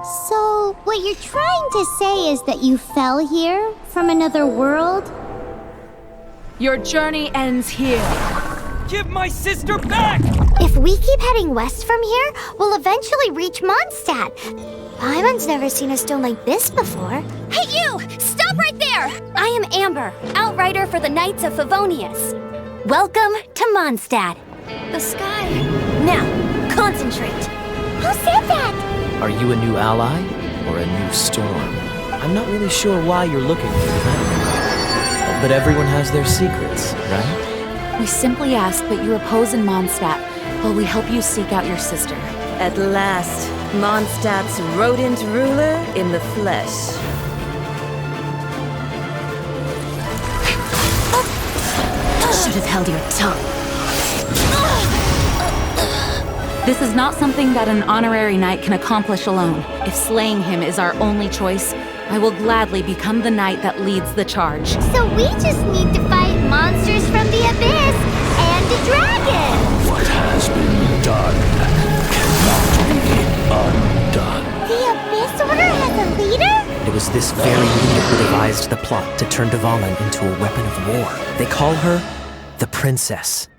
So, what you're trying to say is that you fell here from another world? Your journey ends here. Give my sister back! If we keep heading west from here, we'll eventually reach Mondstadt. Paimon's never seen a stone like this before. Hey, you! Stop right there! I am Amber, outrider for the Knights of Favonius. Welcome to Mondstadt. The sky. Now, concentrate. Who said that? Are you a new ally or a new storm? I'm not really sure why you're looking for them. But everyone has their secrets, right? We simply ask that you repose in Mondstadt while we help you seek out your sister. At last, Mondstadt's rodent ruler in the flesh. Should have held your tongue. This is not something that an honorary knight can accomplish alone. If slaying him is our only choice, I will gladly become the knight that leads the charge. So we just need to fight monsters from the abyss and a dragon! What has been done cannot be undone. The Abyss Order has a leader? It was this very leader who devised the plot to turn Dvalin into a weapon of war. They call her the Princess.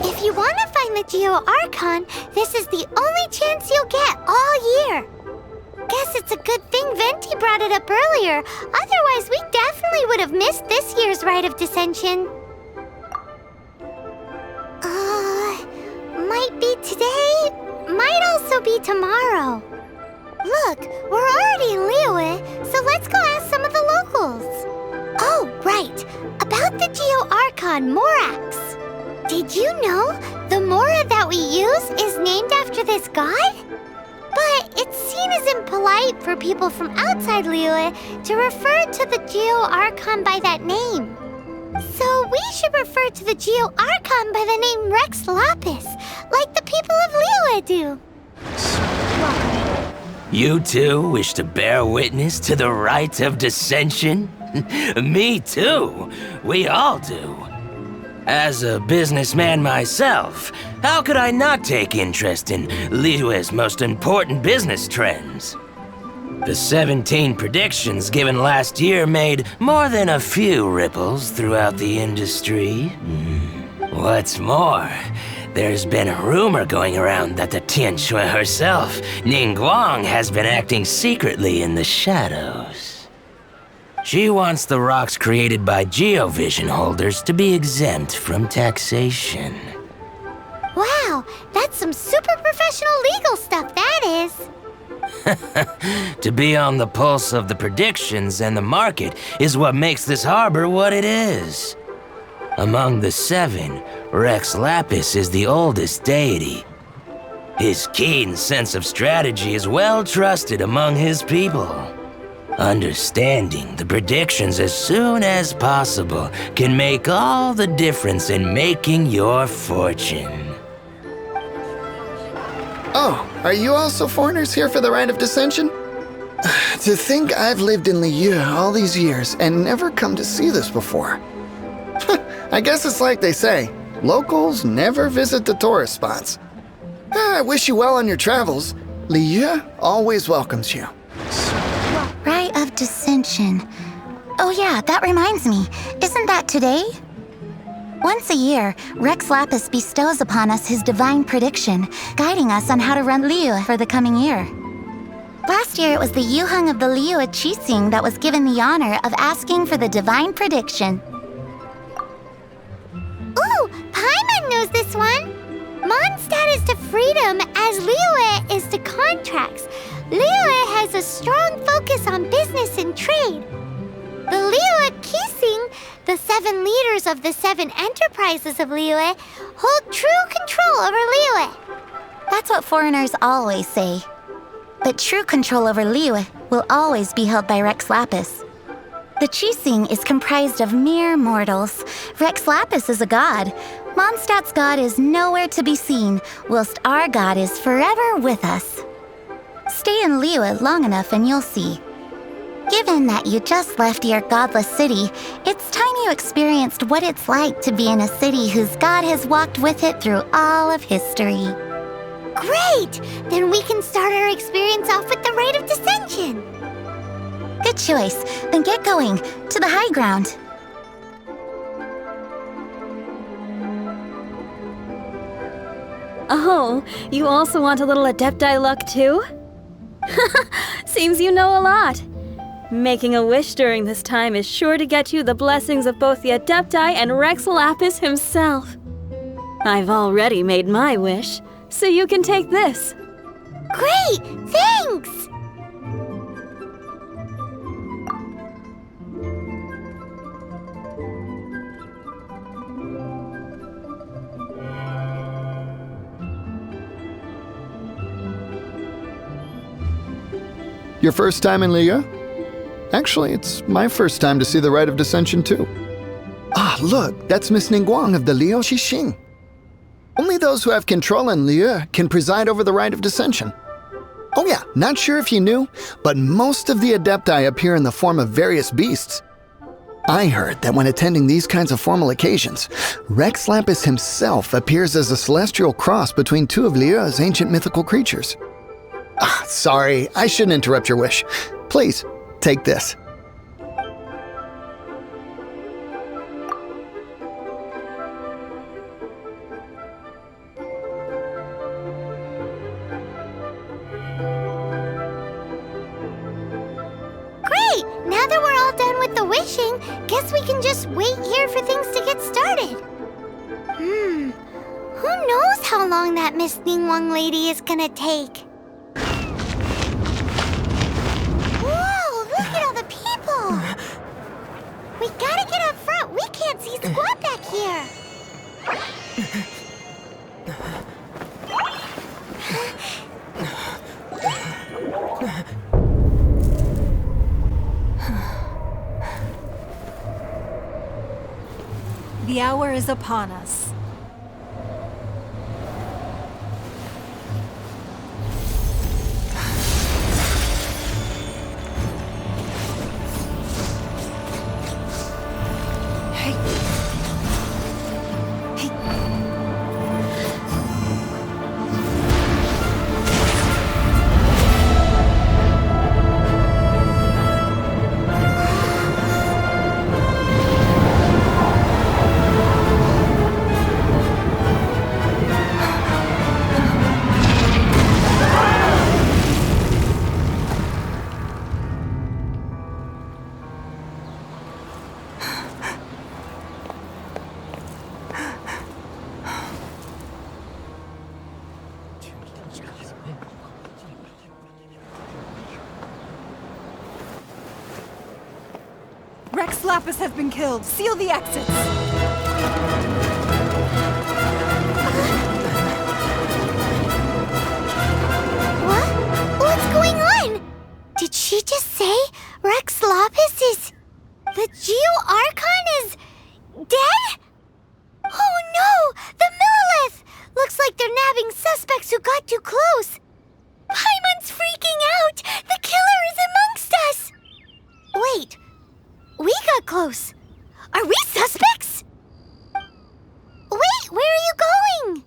If you want to find the Geo-Archon, this is the only chance you'll get all year. Guess it's a good thing Venti brought it up earlier. Otherwise, we definitely would have missed this year's Rite of Descension. Might be today, might also be tomorrow. Look, we're already in Liyue, so let's go ask some of the locals. Oh, right, about the Geo-Archon Morax. Did you know the Mora that we use is named after this god? But it's seen as impolite for people from outside Liyue to refer to the Geo-Archon by that name. So we should refer to the Geo-Archon by the name Rex Lapis, like the people of Liyue do. You too wish to bear witness to the Rite of Descension? Me too. We all do. As a businessman myself, how could I not take interest in Liyue's most important business trends? The 17 predictions given last year made more than a few ripples throughout the industry. What's more, there's been a rumor going around that the Tianshui herself, Ningguang, has been acting secretly in the shadows. She wants the rocks created by Geovision holders to be exempt from taxation. Wow, that's some super professional legal stuff, that is. To be on the pulse of the predictions and the market is what makes this harbor what it is. Among the 7, Rex Lapis is the oldest deity. His keen sense of strategy is well trusted among his people. Understanding the predictions as soon as possible can make all the difference in making your fortune. Oh, are you also foreigners here for the Rite of Descension? To think I've lived in Liyue all these years and never come to see this before. I guess it's like they say, locals never visit the tourist spots. I wish you well on your travels. Liyue always welcomes you. Rite of Descension. Oh yeah, that reminds me. Isn't that today? Once a year, Rex Lapis bestows upon us his divine prediction, guiding us on how to run Liyue for the coming year. Last year, it was the Yuheng of the Liyue Qixing that was given the honor of asking for the divine prediction. Ooh, Paimon knows this one. Mondstadt is to freedom as Liyue is to contracts. Liyue has a strong focus on business and trade. The Liyue Qixing, the 7 leaders of the 7 enterprises of Liyue, hold true control over Liyue. That's what foreigners always say. But true control over Liyue will always be held by Rex Lapis. The Chising is comprised of mere mortals. Rex Lapis is a god. Mondstadt's god is nowhere to be seen, whilst our god is forever with us. Stay in Liyue long enough and you'll see. Given that you just left your godless city, it's time you experienced what it's like to be in a city whose god has walked with it through all of history. Great! Then we can start our experience off with the Rite of Descension. Good choice. Then get going. To the high ground. Oh, you also want a little Adepti luck too? Seems you know a lot. Making a wish during this time is sure to get you the blessings of both the Adepti and Rex Lapis himself. I've already made my wish, so you can take this. Great! Thanks! Your first time in Liyue? Actually, it's my first time to see the Rite of Descension too. Ah, look, that's Miss Ningguang of the Liu Xixing. Only those who have control in Liyue can preside over the Rite of Descension. Oh yeah, not sure if you knew, but most of the Adepti appear in the form of various beasts. I heard that when attending these kinds of formal occasions, Rex Lapis himself appears as a celestial cross between two of Liyue's ancient mythical creatures. Ah, sorry, I shouldn't interrupt your wish. Please, take this. Great! Now that we're all done with the wishing, guess we can just wait here for things to get started. Who knows how long that Miss Ningguang lady is gonna take? Whoa, look at all the people! We gotta get up front. We can't see squat back here. The hour is upon us. Rex Lapis has been killed. Seal the exits. What? What's going on? Did she just say Rex Lapis is... the Geo-Archon is... dead? Oh no! The Monolith! Looks like they're nabbing suspects who got too close. Paimon's freaking out! The killer is amongst us! Wait. We got close. Are we suspects? Wait, where are you going?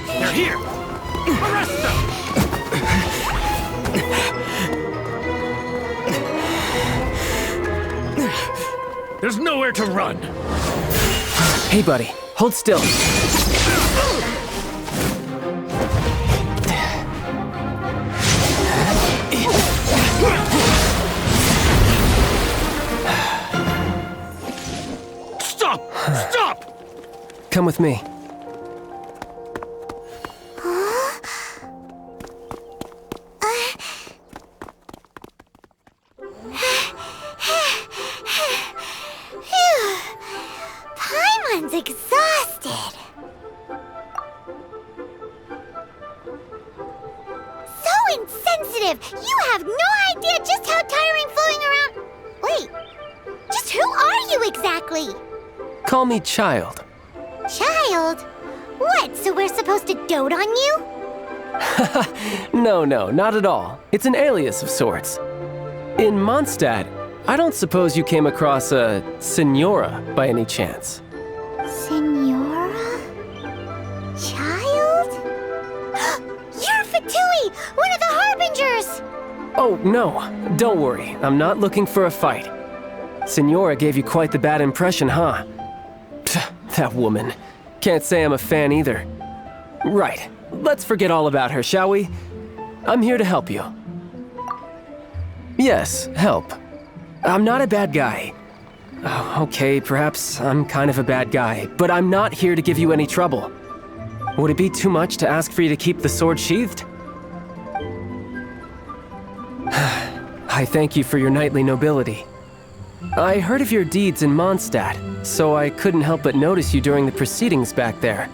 They're here! Arrest them! There's nowhere to run! Hey, buddy, hold still. Stop! Stop! Come with me. sounds exhausted. So insensitive! You have no idea just how tiring floating around... Wait, just who are you exactly? Call me Child. Child? What, so we're supposed to dote on you? No, not at all. It's an alias of sorts. In Mondstadt, I don't suppose you came across a Senora by any chance. Senora? Child? You're Fatui, one of the Harbingers! Oh, no, don't worry. I'm not looking for a fight. Senora gave you quite the bad impression, huh? Pfft, that woman. Can't say I'm a fan either. Right, let's forget all about her, shall we? I'm here to help you. Yes, help. I'm not a bad guy. Oh, okay, perhaps I'm kind of a bad guy, but I'm not here to give you any trouble. Would it be too much to ask for you to keep the sword sheathed? I thank you for your knightly nobility. I heard of your deeds in Mondstadt, so I couldn't help but notice you during the proceedings back there.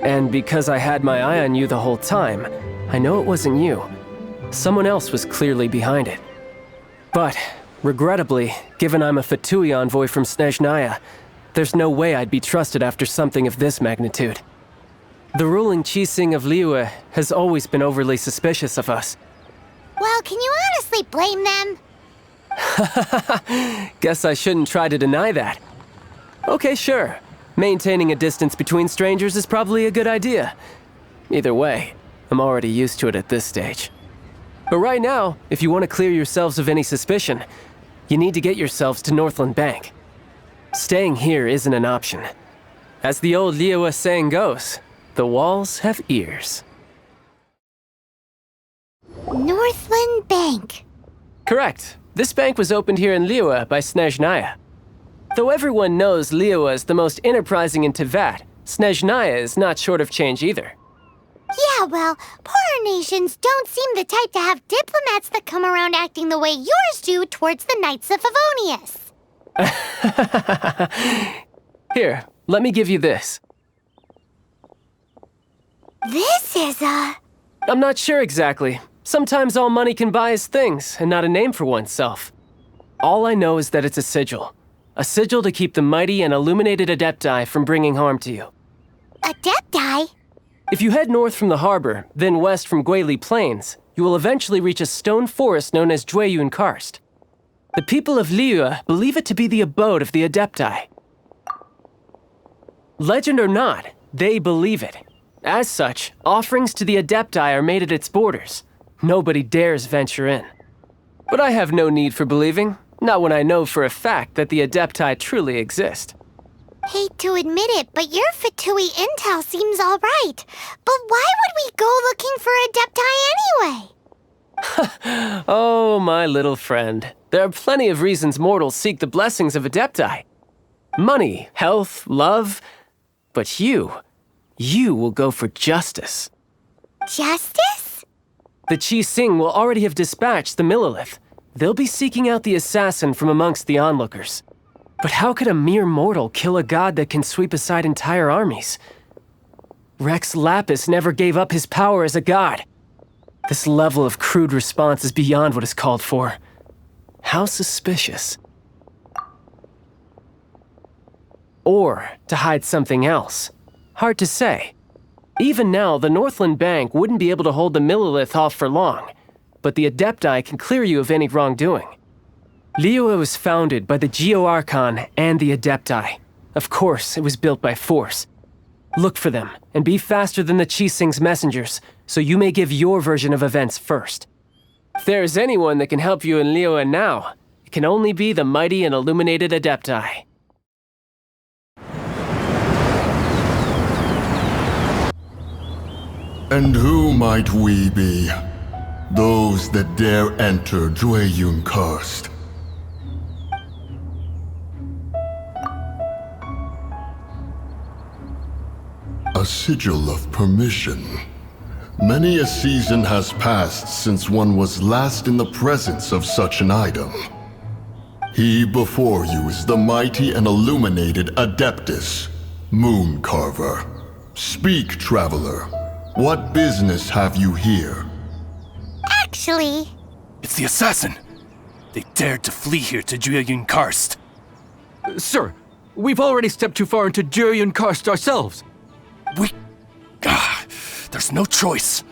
And because I had my eye on you the whole time, I know it wasn't you. Someone else was clearly behind it. But, regrettably, given I'm a Fatui envoy from Snezhnaya, there's no way I'd be trusted after something of this magnitude. The ruling Qixing of Liyue has always been overly suspicious of us. Well, can you honestly blame them? Guess I shouldn't try to deny that. Okay, sure. Maintaining a distance between strangers is probably a good idea. Either way, I'm already used to it at this stage. But right now, if you want to clear yourselves of any suspicion, you need to get yourselves to Northland Bank. Staying here isn't an option. As the old Liyue saying goes, the walls have ears. Northland Bank. Correct. This bank was opened here in Liyue by Snezhnaya. Though everyone knows Liyue is the most enterprising in Teyvat, Snezhnaya is not short of change either. Yeah, well, poorer nations don't seem the type to have diplomats that come around acting the way yours do towards the Knights of Favonius. Here, let me give you this. This is a... I'm not sure exactly. Sometimes all money can buy is things, and not a name for oneself. All I know is that it's a sigil. A sigil to keep the mighty and illuminated Adepti from bringing harm to you. Adepti? If you head north from the harbor, then west from Guili Plains, you will eventually reach a stone forest known as Jueyun Karst. The people of Liyue believe it to be the abode of the Adepti. Legend or not, they believe it. As such, offerings to the Adepti are made at its borders. Nobody dares venture in. But I have no need for believing, not when I know for a fact that the Adepti truly exist. Hate to admit it, but your Fatui intel seems all right. But why would we go looking for Adepti anyway? Oh, my little friend. There are plenty of reasons mortals seek the blessings of Adepti. Money, health, love. But you will go for justice. Justice? The Qixing will already have dispatched the Monolith. They'll be seeking out the assassin from amongst the onlookers. But how could a mere mortal kill a god that can sweep aside entire armies? Rex Lapis never gave up his power as a god. This level of crude response is beyond what is called for. How suspicious. Or to hide something else. Hard to say. Even now, the Northland Bank wouldn't be able to hold the Monolith off for long, but the Adepti can clear you of any wrongdoing. Liyue was founded by the Geo-Archon and the Adepti. Of course, it was built by force. Look for them, and be faster than the Qixing's messengers, so you may give your version of events first. If there is anyone that can help you in Liyue now, it can only be the mighty and illuminated Adepti. And who might we be? Those that dare enter Jueyun Karst. A sigil of permission. Many a season has passed since one was last in the presence of such an item. He before you is the mighty and illuminated Adeptus, Moon Carver. Speak, traveler. What business have you here? Actually, It's the assassin! They dared to flee here to Jueyun Karst. Sir, we've already stepped too far into Jueyun Karst ourselves. There's no choice.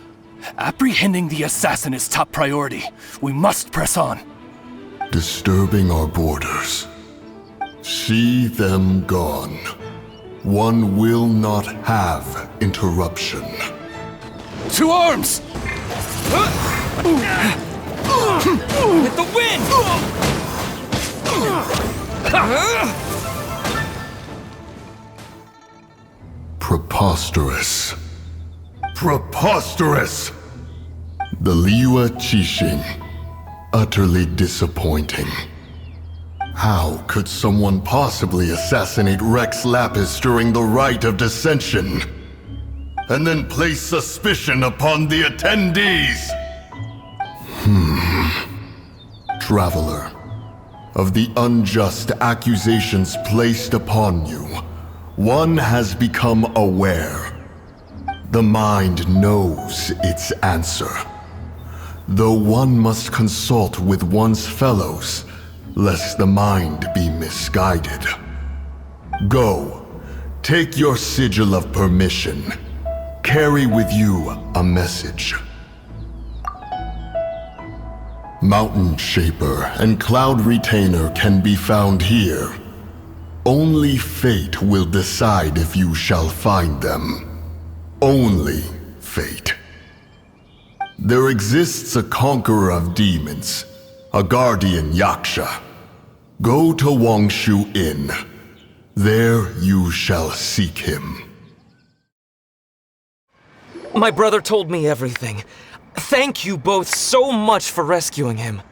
Apprehending the assassin is top priority. We must press on. Disturbing our borders. See them gone. One will not have interruption. To arms! With the wind! Preposterous. Preposterous! The Liyue Qixing. Utterly disappointing. How could someone possibly assassinate Rex Lapis during the Rite of Descension? And then place suspicion upon the attendees? Traveler, of the unjust accusations placed upon you, one has become aware. The mind knows its answer. Though one must consult with one's fellows, lest the mind be misguided. Go, take your sigil of permission. Carry with you a message. Mountain Shaper and Cloud Retainer can be found here. Only fate will decide if you shall find them. Only fate. There exists a conqueror of demons, a guardian Yaksha. Go to Wangshu Inn. There you shall seek him. My brother told me everything. Thank you both so much for rescuing him.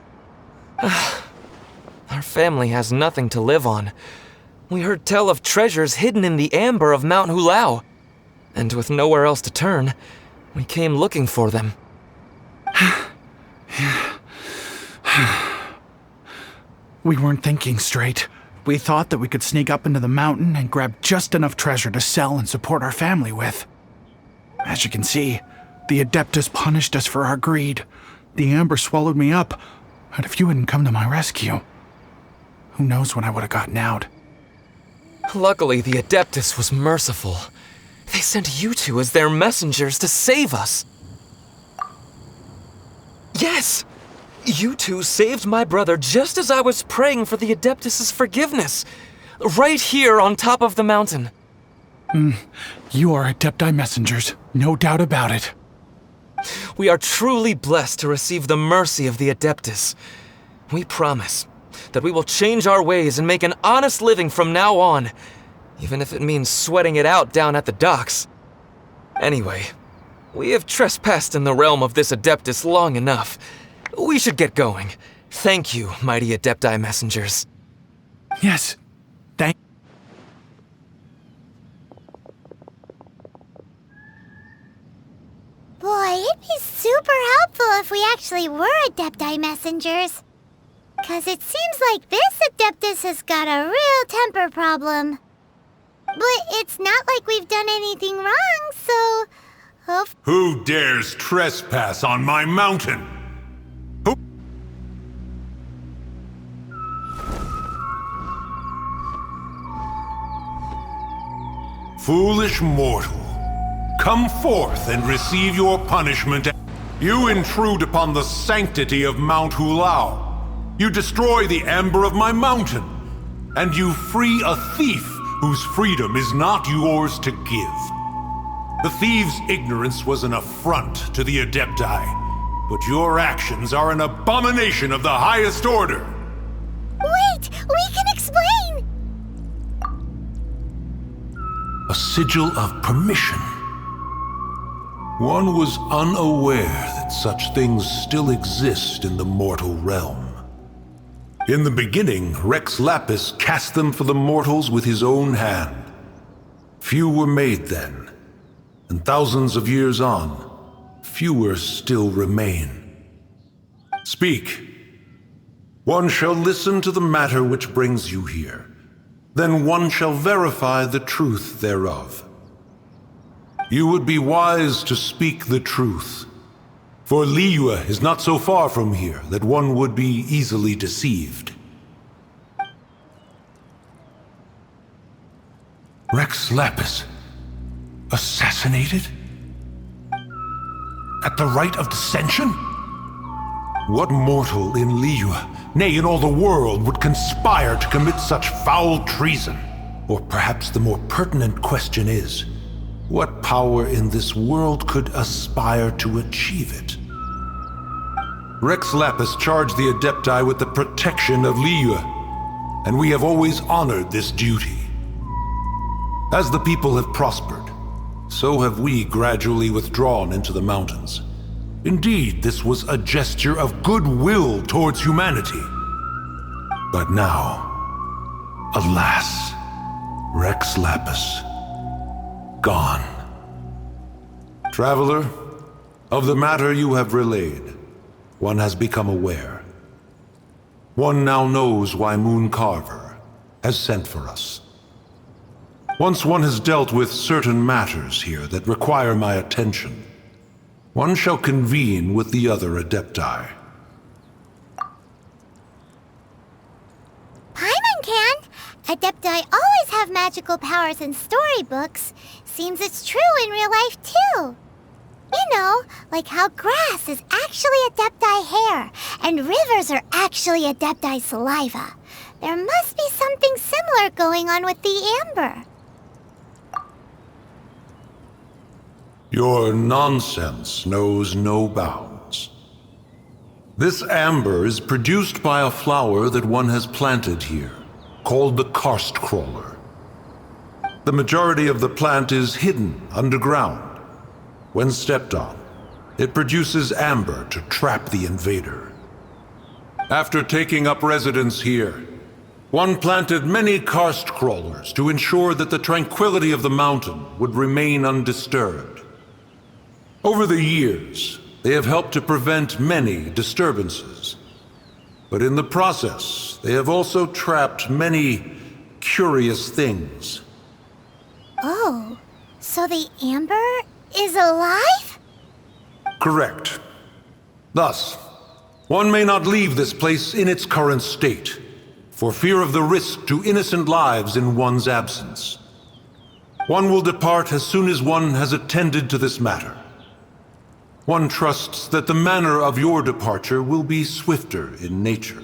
Our family has nothing to live on. We heard tell of treasures hidden in the amber of Mount Hulao. And with nowhere else to turn, we came looking for them. We weren't thinking straight. We thought that we could sneak up into the mountain and grab just enough treasure to sell and support our family with. As you can see, the Adeptus punished us for our greed. The amber swallowed me up, and if you hadn't come to my rescue, who knows when I would have gotten out. Luckily, the Adeptus was merciful. They sent you two as their messengers to save us. Yes! You two saved my brother just as I was praying for the Adeptus' forgiveness. Right here on top of the mountain. You are Adepti messengers, no doubt about it. We are truly blessed to receive the mercy of the Adeptus. We promise that we will change our ways and make an honest living from now on, even if it means sweating it out down at the docks. Anyway, we have trespassed in the realm of this Adeptus long enough. We should get going. Thank you, mighty Adepti messengers. Yes, thank. boy, it'd be super helpful if we actually were Adepti messengers. 'Cause it seems like this Adeptus has got a real temper problem. But it's not like we've done anything wrong, so... Who dares trespass on my mountain? Who? Foolish mortal, come forth and receive your punishment. You intrude upon the sanctity of Mount Hulao. You destroy the amber of my mountain. And you free a thief whose freedom is not yours to give. The thief's ignorance was an affront to the Adepti, but your actions are an abomination of the highest order. Wait, we can explain! A sigil of permission. One was unaware that such things still exist in the mortal realm. In the beginning, Rex Lapis cast them for the mortals with his own hand. Few were made then, and thousands of years on, fewer still remain. Speak. One shall listen to the matter which brings you here. then one shall verify the truth thereof. You would be wise to speak the truth, for Liyue is not so far from here that one would be easily deceived. Rex Lapis, assassinated? At the Rite of Descension? What mortal in Liyue, nay, in all the world, would conspire to commit such foul treason? Or perhaps the more pertinent question is, what power in this world could aspire to achieve it? Rex Lapis charged the Adepti with the protection of Liyue, and we have always honored this duty. As the people have prospered, so have we gradually withdrawn into the mountains. Indeed, this was a gesture of goodwill towards humanity. But now, alas, Rex Lapis, gone. Traveler, of the matter you have relayed, one has become aware. One now knows why Mooncarver has sent for us. Once one has dealt with certain matters here that require my attention, one shall convene with the other Adepti. Paimon can! Adepti always have magical powers in storybooks. Seems it's true in real life, too. You know, like how grass is actually Adepti hair, and rivers are actually Adepti saliva. There must be something similar going on with the amber. Your nonsense knows no bounds. This amber is produced by a flower that one has planted here, called the karst crawler. The majority of the plant is hidden underground. When stepped on, it produces amber to trap the invader. After taking up residence here, one planted many karst crawlers to ensure that the tranquility of the mountain would remain undisturbed. Over the years, they have helped to prevent many disturbances. But in the process, they have also trapped many curious things. Oh, so the amber is alive? Correct. Thus, one may not leave this place in its current state, for fear of the risk to innocent lives in one's absence. One will depart as soon as one has attended to this matter. One trusts that the manner of your departure will be swifter in nature.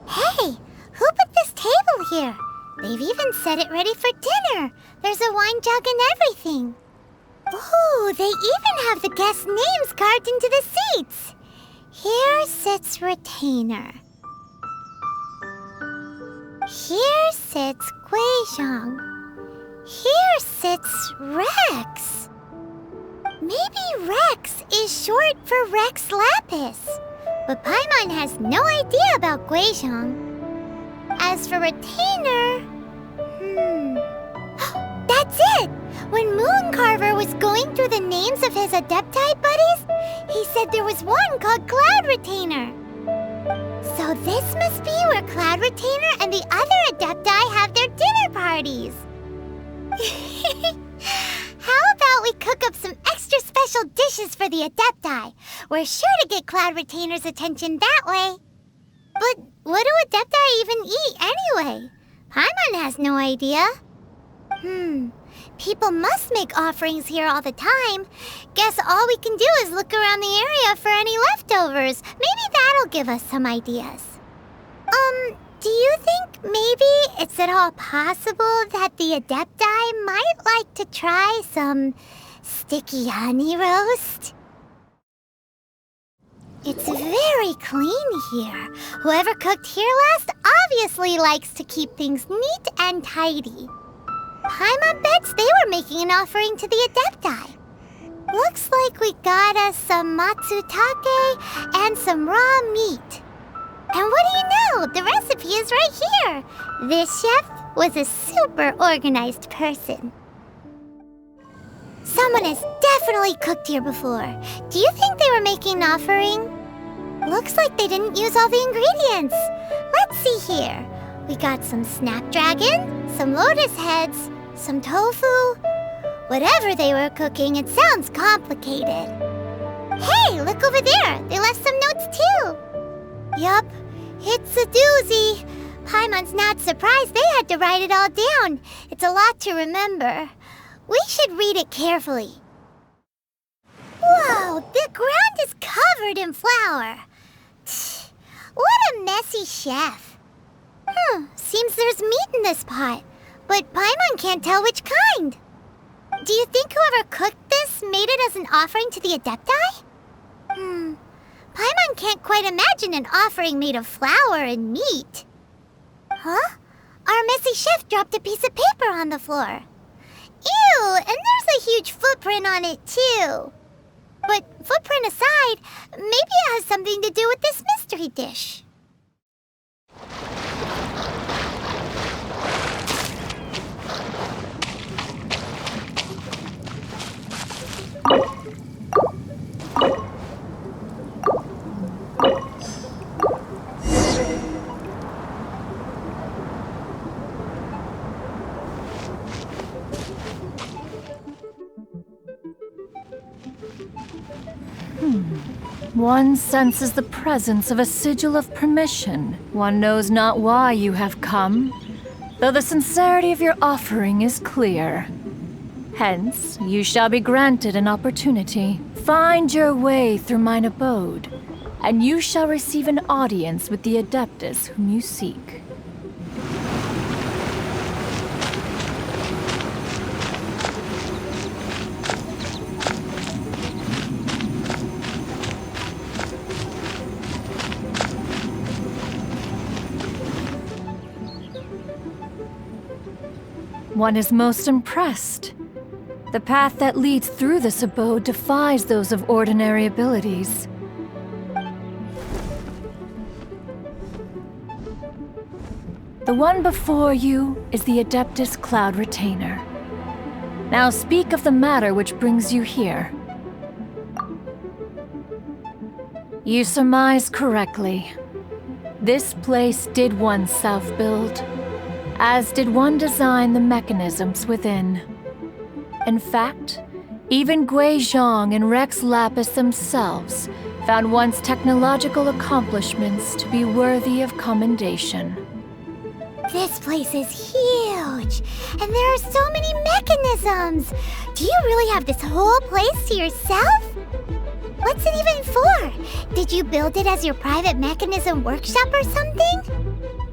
Hey, who put this table here? They've even set it ready for dinner. There's a wine jug and everything. Ooh, they even have the guests' names carved into the seats. Here sits Retainer. Here sits Guizhong. Here sits Rex. Maybe Rex is short for Rex Lapis. But Paimon has no idea about Guizhong. As for Retainer... That's it! When Mooncarver was going through the names of his Adepti buddies, he said there was one called Cloud Retainer. So this must be where Cloud Retainer and the other Adepti have their dinner parties. How about we cook up some extra special dishes for the Adepti? We're sure to get Cloud Retainer's attention that way. But what do Adepti even eat anyway? Paimon has no idea. People must make offerings here all the time. Guess all we can do is look around the area for any leftovers. Maybe that'll give us some ideas. Do you think maybe it's at all possible that the Adepti might like to try some sticky honey roast? It's very clean here. Whoever cooked here last obviously likes to keep things neat and tidy. Paimon bets they were making an offering to the Adepti. Looks like we got us some matsutake and some raw meat. And what do you know? The recipe is right here. This chef was a super organized person. Someone has definitely cooked here before. Do you think they were making an offering? Looks like they didn't use all the ingredients. Let's see here. We got some snapdragon, some lotus heads, some tofu. Whatever they were cooking, it sounds complicated. Hey, look over there! They left some notes too! Yup, it's a doozy. Paimon's not surprised they had to write it all down. It's a lot to remember. We should read it carefully. Whoa, the ground is covered in flour. What a messy chef. Seems there's meat in this pot, but Paimon can't tell which kind. Do you think whoever cooked this made it as an offering to the Adepti? Paimon can't quite imagine an offering made of flour and meat. Huh? Our messy chef dropped a piece of paper on the floor. Ew, and there's a huge footprint on it too. But footprint aside, maybe it has something to do with this mystery dish. One senses the presence of a sigil of permission. One knows not why you have come, though the sincerity of your offering is clear. Hence, you shall be granted an opportunity. Find your way through mine abode, and you shall receive an audience with the Adeptus whom you seek. One is most impressed. The path that leads through this abode defies those of ordinary abilities. The one before you is the Adeptus Cloud Retainer. Now speak of the matter which brings you here. You surmise correctly. This place did once self-build, as did one design the mechanisms within. In fact, even Gui Zhang and Rex Lapis themselves found one's technological accomplishments to be worthy of commendation. This place is huge, and there are so many mechanisms. Do you really have this whole place to yourself? What's it even for? Did you build it as your private mechanism workshop or something?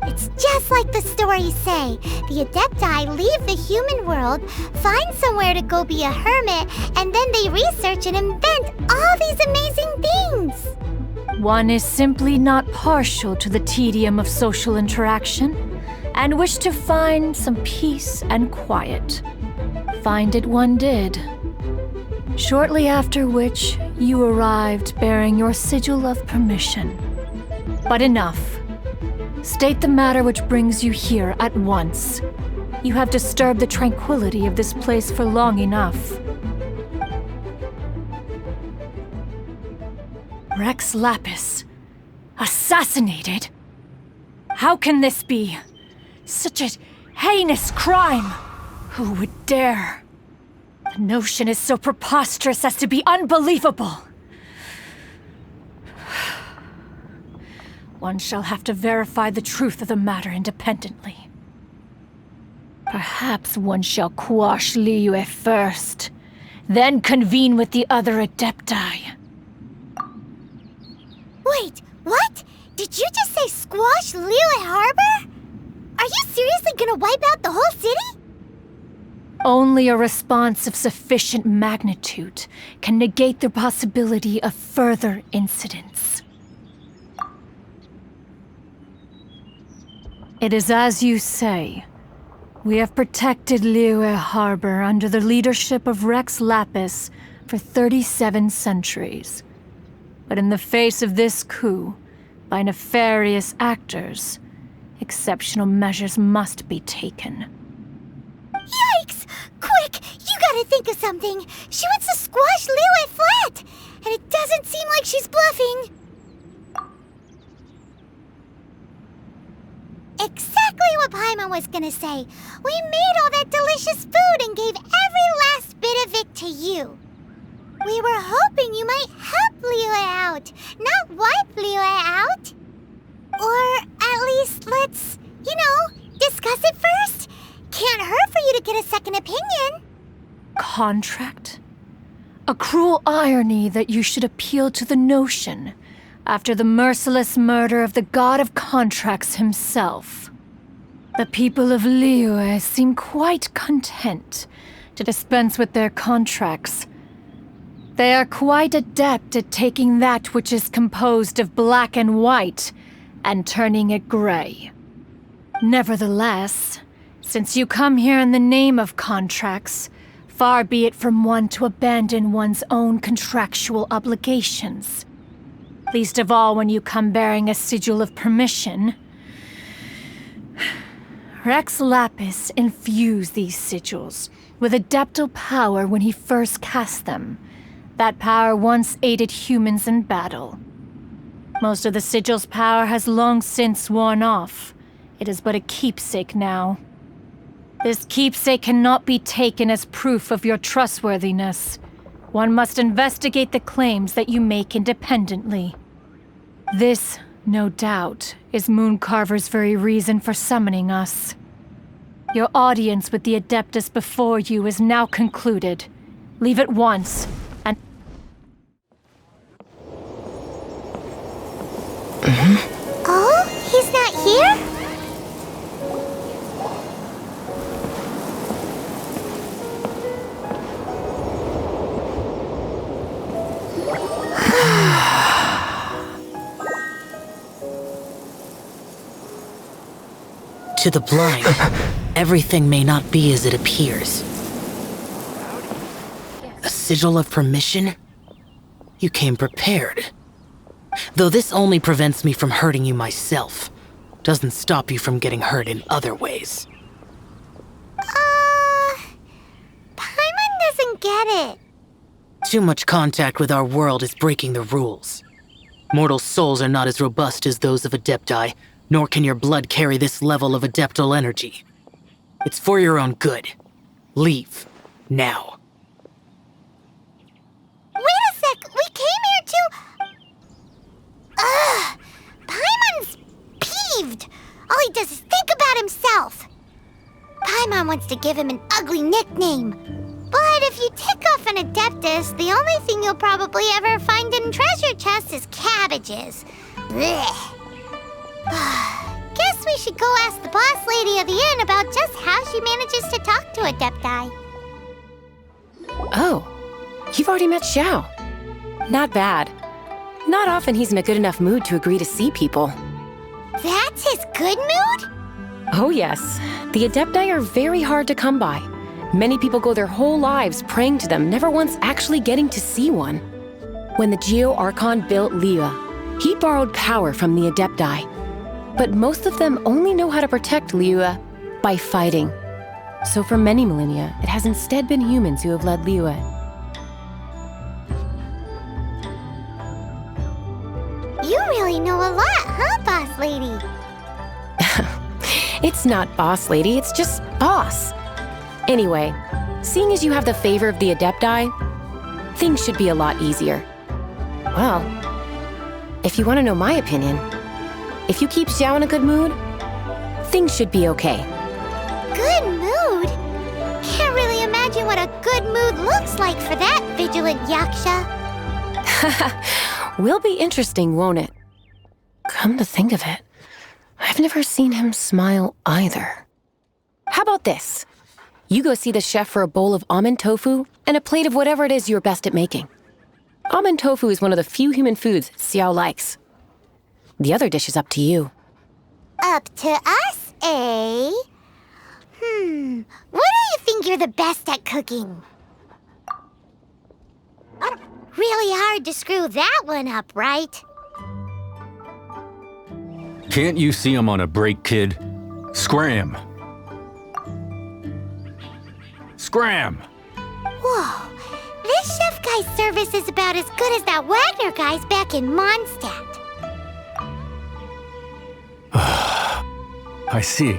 It's just like the stories say. The Adepti leave the human world, find somewhere to go be a hermit, and then they research and invent all these amazing things. One is simply not partial to the tedium of social interaction, and wished to find some peace and quiet. Find it one did. Shortly after which, you arrived bearing your sigil of permission. But enough. State the matter which brings you here at once. You have disturbed the tranquility of this place for long enough. Rex Lapis, assassinated? How can this be? Such a heinous crime! Who would dare? The notion is so preposterous as to be unbelievable. One shall have to verify the truth of the matter independently. Perhaps one shall quash Liyue first, then convene with the other Adepti. Wait, what? Did you just say squash Liyue Harbor? Are you seriously gonna wipe out the whole city? Only a response of sufficient magnitude can negate the possibility of further incidents. It is as you say. We have protected Liyue Harbor under the leadership of Rex Lapis for 37 centuries. But in the face of this coup, by nefarious actors, exceptional measures must be taken. Yikes! Quick, you gotta think of something. She wants to squash Liyue flat, and it doesn't seem like she's bluffing. Exactly what Paimon was gonna say. We made all that delicious food and gave every last bit of it to you. We were hoping you might help Liyue out, not wipe Liyue out. Or at least let's, discuss it first. Can't hurt for you to get a second opinion. Contract? A cruel irony that you should appeal to the notion after the merciless murder of the god of contracts himself. The people of Liyue seem quite content to dispense with their contracts. They are quite adept at taking that which is composed of black and white and turning it gray. Nevertheless, since you come here in the name of contracts, far be it from one to abandon one's own contractual obligations. Least of all when you come bearing a sigil of permission. Rex Lapis infused these sigils with adeptal power when he first cast them. That power once aided humans in battle. Most of the sigil's power has long since worn off. It is but a keepsake now. This keepsake cannot be taken as proof of your trustworthiness. One must investigate the claims that you make independently. This, no doubt, is Mooncarver's very reason for summoning us. Your audience with the Adeptus before you is now concluded. Leave at once, and... Oh, he's not here? To the blind, everything may not be as it appears. A sigil of permission? You came prepared. Though this only prevents me from hurting you myself, doesn't stop you from getting hurt in other ways. Paimon doesn't get it. Too much contact with our world is breaking the rules. Mortal souls are not as robust as those of Adepti, nor can your blood carry this level of adeptal energy. It's for your own good. Leave. Now. Wait a sec! We came here to... Paimon's peeved! All he does is think about himself. Paimon wants to give him an ugly nickname. But if you tick off an Adeptus, the only thing you'll probably ever find in treasure chests is cabbages. Blech. Guess we should go ask the boss lady of the inn about just how she manages to talk to Adepti. Oh, you've already met Xiao. Not bad. Not often he's in a good enough mood to agree to see people. That's his good mood? Oh yes, the Adepti are very hard to come by. Many people go their whole lives praying to them, never once actually getting to see one. When the Geo Archon built Liyue, he borrowed power from the Adepti. But most of them only know how to protect Liyue by fighting. So for many millennia, it has instead been humans who have led Liyue. You really know a lot, huh, boss lady? It's not boss lady, it's just boss. Anyway, seeing as you have the favor of the Adepti, things should be a lot easier. Well, if you want to know my opinion, if you keep Xiao in a good mood, things should be okay. Good mood? Can't really imagine what a good mood looks like for that vigilant Yaksha. Will be interesting, won't it? Come to think of it, I've never seen him smile either. How about this? You go see the chef for a bowl of almond tofu and a plate of whatever it is you're best at making. Almond tofu is one of the few human foods Xiao likes. The other dish is up to you. Up to us, eh? What do you think you're the best at cooking? Really hard to screw that one up, right? Can't you see I'm on a break, kid? Scram! Scram! Whoa, this chef guy's service is about as good as that Wagner guy's back in Mondstadt. I see.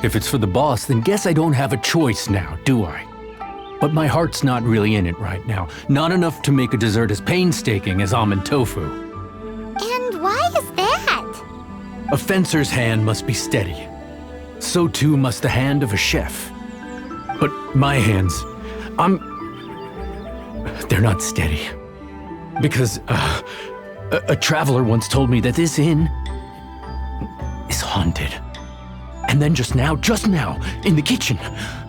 If it's for the boss, then guess I don't have a choice now, do I? But my heart's not really in it right now. Not enough to make a dessert as painstaking as almond tofu. And why is that? A fencer's hand must be steady. So too must the hand of a chef. But my hands, they're not steady. Because a traveler once told me that this inn is haunted. And then just now, in the kitchen,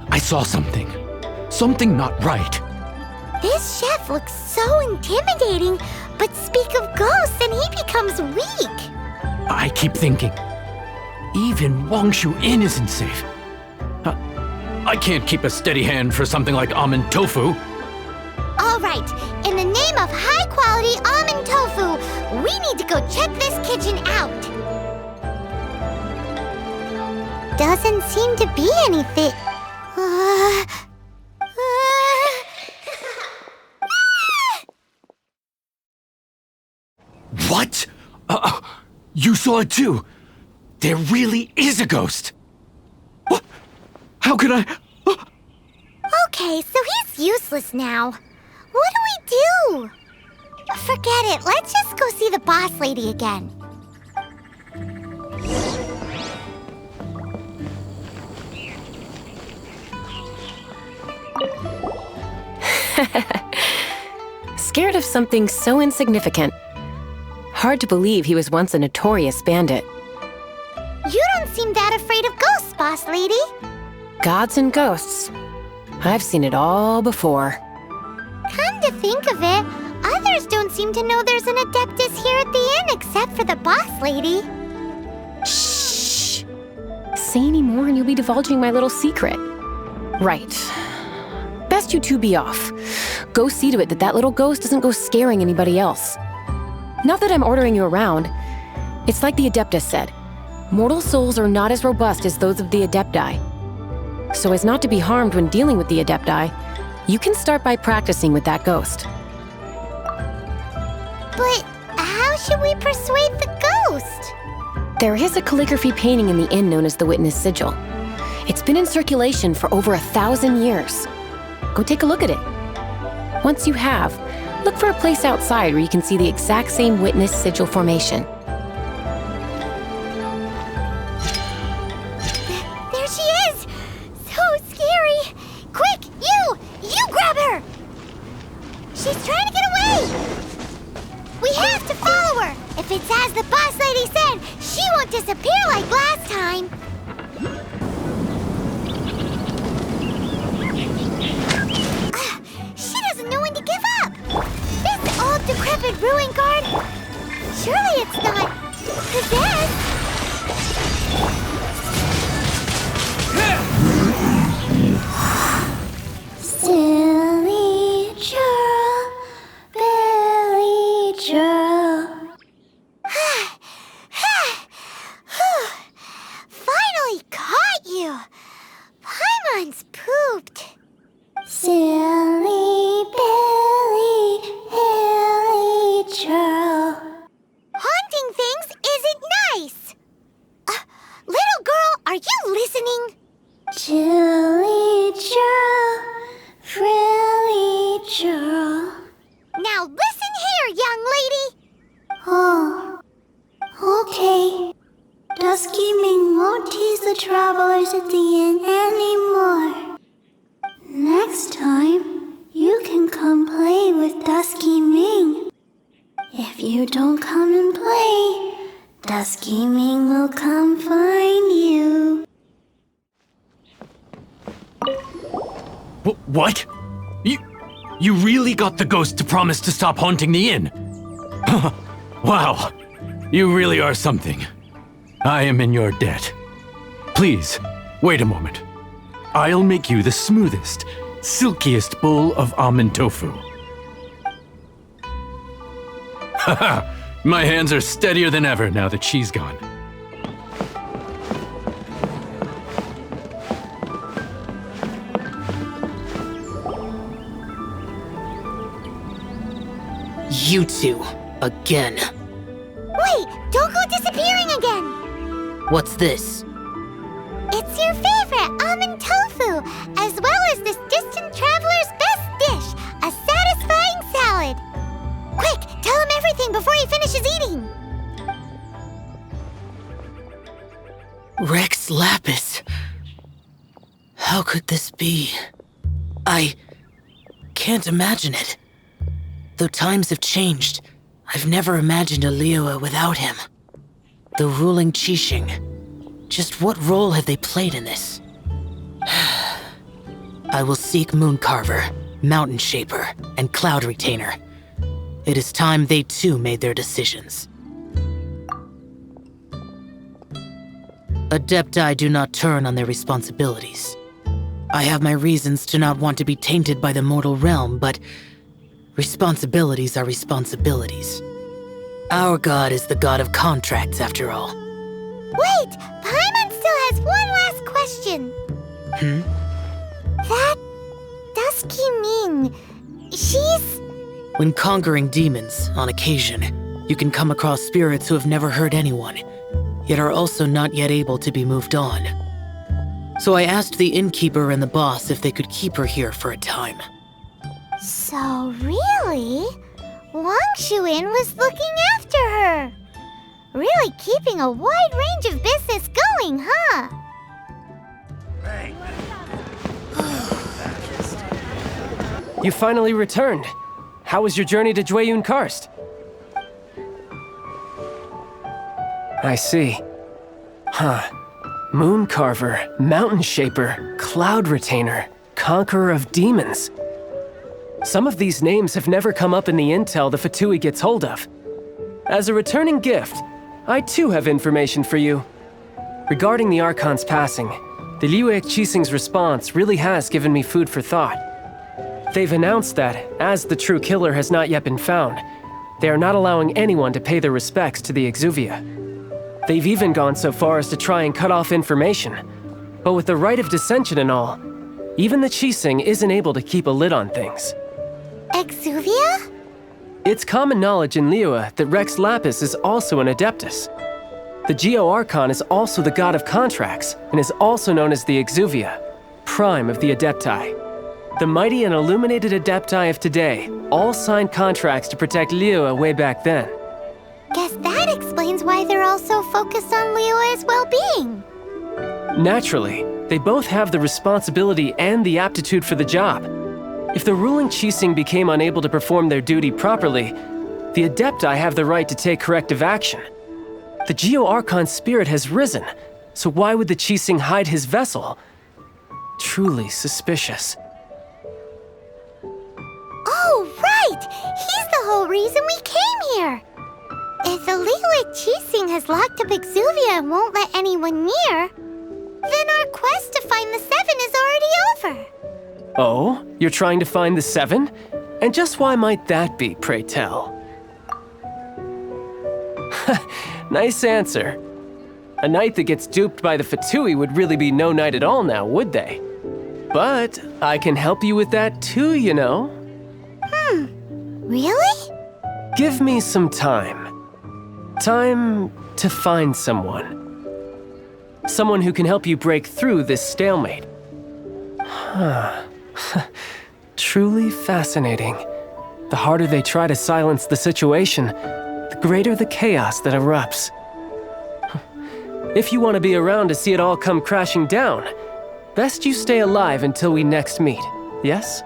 I saw something. Something not right. This chef looks so intimidating, but speak of ghosts and he becomes weak. I keep thinking, even Wangshu Inn isn't safe. I can't keep a steady hand for something like almond tofu. All right, in the name of high-quality almond tofu, we need to go check this kitchen out. Doesn't seem to be anything. What? You saw it too? There really is a ghost! What? How could I? Okay, so he's useless now. What do we do? Forget it, let's just go see the boss lady again. Scared of something so insignificant. Hard to believe he was once a notorious bandit. You don't seem that afraid of ghosts, boss lady. Gods and ghosts. I've seen it all before. Come to think of it, others don't seem to know there's an Adeptus here at the inn except for the boss lady. Shh! Say any more and you'll be divulging my little secret. Right. Best you two be off. Go see to it that little ghost doesn't go scaring anybody else. Not that I'm ordering you around. It's like the Adeptus said. Mortal souls are not as robust as those of the Adepti. So as not to be harmed when dealing with the Adepti, you can start by practicing with that ghost. But how should we persuade the ghost? There is a calligraphy painting in the inn known as the Witness Sigil. It's been in circulation for over 1,000 years. Go take a look at it. Once you have, look for a place outside where you can see the exact same Witness Sigil formation. There she is! So scary! Quick, you grab her! She's trying to get away! We have to follow her! If it's as the boss lady said, she won't disappear like last time! She doesn't know when to give up! This old decrepit ruin guard? Surely it's not possessed! Silly churl, Billy churl. Finally caught you! Paimon's pooped. Silly Billy, Billy churl. Haunting things isn't nice! Little girl, are you listening? Chilly churl, frilly churl. Now listen here, young lady! Oh, okay. Dusky Ming won't tease the travelers at the inn anymore. Next time, you can come play with Dusky Ming. If you don't come and play, Dusky Ming will come find you. What? You really got the ghost to promise to stop haunting the inn? Wow, you really are something. I am in your debt. Please, wait a moment. I'll make you the smoothest, silkiest bowl of almond tofu. Haha, my hands are steadier than ever now that she's gone. You two, again. Wait, don't go disappearing again! What's this? It's It's your favorite almond tofu, as well as this distant traveler's best dish, a satisfying salad. Quick, tell him everything before he finishes eating. Rex Lapis. How could this be? I can't imagine it. Though times have changed, I've never imagined a Liyue without him. The ruling Qixing. Just what role have they played in this? I will seek Mooncarver, Mountain Shaper, and Cloud Retainer. It is time they too made their decisions. Adepti do not turn on their responsibilities. I have my reasons to not want to be tainted by the mortal realm, but responsibilities are responsibilities. Our god is the god of contracts, after all. Wait! Paimon still has one last question. That Dusky Ming, she's... When conquering demons, on occasion, you can come across spirits who have never hurt anyone, yet are also not yet able to be moved on. So I asked the innkeeper and the boss if they could keep her here for a time. So really, Wangshu Inn was looking after her. Really keeping a wide range of business going, huh? You finally returned. How was your journey to Jueyun Karst? I see. Mooncarver, Mountain Shaper, Cloud Retainer, Conqueror of Demons. Some of these names have never come up in the intel the Fatui gets hold of. As a returning gift, I too have information for you. Regarding the Archon's passing, the Liyue Qixing's response really has given me food for thought. They've announced that, as the true killer has not yet been found, they are not allowing anyone to pay their respects to the Exuvia. They've even gone so far as to try and cut off information. But with the Rite of Descension and all, even the Qixing isn't able to keep a lid on things. Exuvia? It's common knowledge in Liyue that Rex Lapis is also an Adeptus. The Geo-Archon is also the god of contracts, and is also known as the Exuvia, prime of the Adepti. The mighty and illuminated Adepti of today all signed contracts to protect Liyue way back then. Guess that explains why they're all so focused on Liyue's well-being. Naturally, they both have the responsibility and the aptitude for the job. If the ruling Qixing became unable to perform their duty properly, the Adepti have the right to take corrective action. The Geo-Archon's spirit has risen, so why would the Qixing hide his vessel? Truly suspicious. Oh, right! He's the whole reason we came here! If the Liyue Qixing has locked up Exuvia and won't let anyone near, then our quest to find the Seven is already over. Oh? You're trying to find the Seven? And just why might that be, pray tell? Nice answer. A knight that gets duped by the Fatui would really be no knight at all now, would they? But I can help you with that too, you know. Really? Give me some time. Time to find someone. Someone who can help you break through this stalemate. Truly fascinating. The harder they try to silence the situation, the greater the chaos that erupts. If you want to be around to see it all come crashing down, best you stay alive until we next meet, yes?